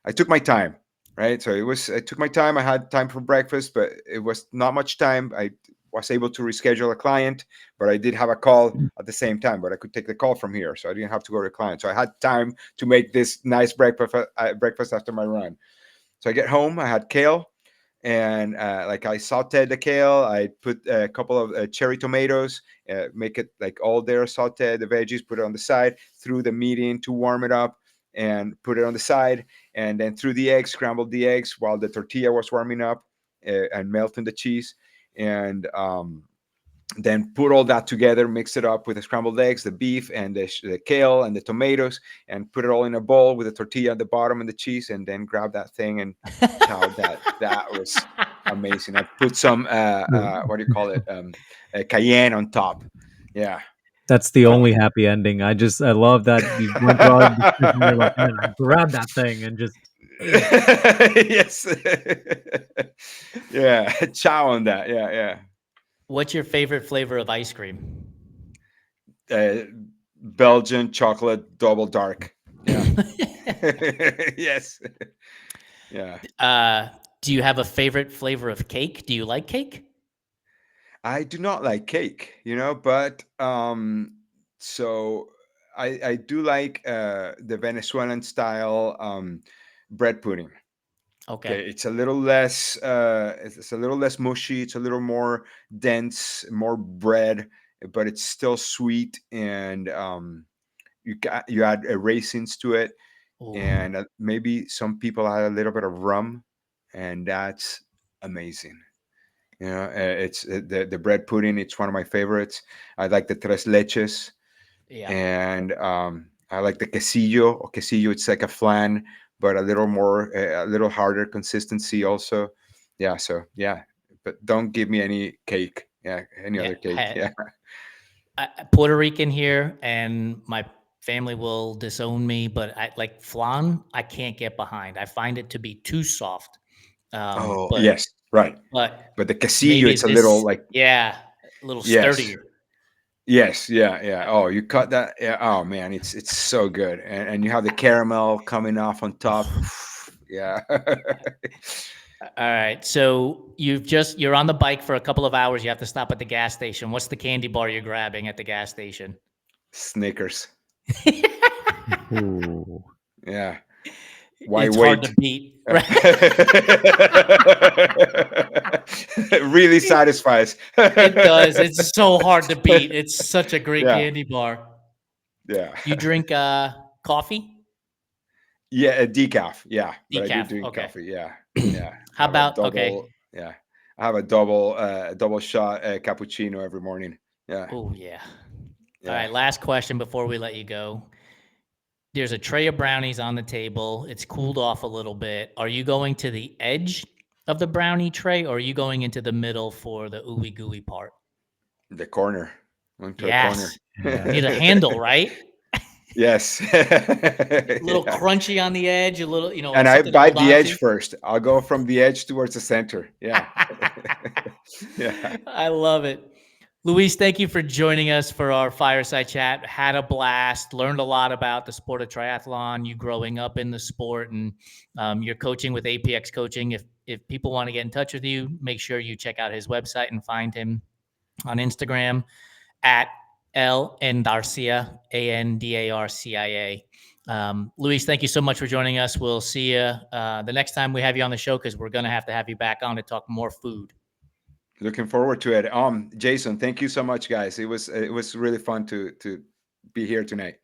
I took my time, right? So I took my time. I had time for breakfast, but it was not much time. I was able to reschedule a client, but I did have a call at the same time, but I could take the call from here. So I didn't have to go to a client. So I had time to make this nice breakfast after my run. So I get home, I had kale, and like I sauteed the kale. I put a couple of cherry tomatoes, make it like all there, sauteed the veggies, put it on the side, threw the meat in to warm it up, and put it on the side, and then threw the eggs, scrambled the eggs while the tortilla was warming up, and melting the cheese, and then put all that together, mix it up with the scrambled eggs, the beef, and the kale and the tomatoes, and put it all in a bowl with the tortilla at the bottom and the cheese, and then grab that thing and chow that was amazing. I put some what do you call it, cayenne on top. Yeah. That's the Oh. only happy ending. I love that you went through all the description. You're like, man, I grabbed that thing and just ate it. Yes. Yeah, chow on that. Yeah, yeah. What's your favorite flavor of ice cream? Uh, Belgian chocolate double dark. Yeah. Yes. Yeah. uh, do you have a favorite flavor of cake? Do you like cake? I do not like cake, but so I do like the Venezuelan style bread pudding. Okay. Okay, it's a little less it's a little less mushy, it's a little more dense, more bread, but it's still sweet, and you add raisins to it, Ooh, and maybe some people add a little bit of rum, and that's amazing. It's the bread pudding. It's one of my favorites. I like the tres leches, yeah, and I like the quesillo. Or quesillo, it's like a flan, but a little more, a little harder consistency also. Yeah. So yeah, but don't give me any cake. Yeah, any yeah. other cake. Yeah. Puerto Rican here, and my family will disown me, but I like flan. I can't get behind. I find it to be too soft. Oh But yes, right. but But the quesillo, maybe it's a little this, like yeah, a little yes. sturdier. Yes, yeah, yeah. Oh, you cut that. Yeah. Oh man, it's so good, and you have the caramel coming off on top. Yeah. All right. So you're on the bike for a couple of hours. You have to stop at the gas station. What's the candy bar you're grabbing at the gas station? Snickers. Ooh. Yeah. Why It's hard to wait? beat, right? Really satisfies. It does. It's so hard to beat. It's such a great Yeah, candy bar. yeah, You drink coffee? yeah. A decaf. Yeah, but I do Decaf. drink Okay. coffee. Yeah, yeah. I How have a about okay? double. Yeah, I have a double shot cappuccino every morning. Yeah, Oh yeah. All yeah. right. Last question before we let you go. There's a tray of brownies on the table. It's cooled off a little bit. Are you going to the edge of the brownie tray, or are you going into the middle for the ooey gooey part? The corner. Went to the corner. Yes. Yeah. Need a handle, right? Yes. A little Yeah. crunchy on the edge, a little, And I something to bite hold the on edge to. first. I'll go from the edge towards the center. Yeah. Yeah. I love it. Luis, thank you for joining us for our fireside chat. Had a blast, learned a lot about the sport of triathlon, you growing up in the sport, and your coaching with APX Coaching. If people want to get in touch with you, make sure you check out his website and find him on Instagram at L Andarcia, Andarcia. Luis, thank you so much for joining us. We'll see you the next time we have you on the show, because we're going to have you back on to talk more food. Looking forward to it. Jason, thank you so much, guys. It was really fun to be here tonight.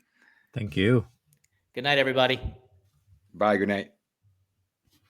Thank you. Good night, everybody. Bye. Good night.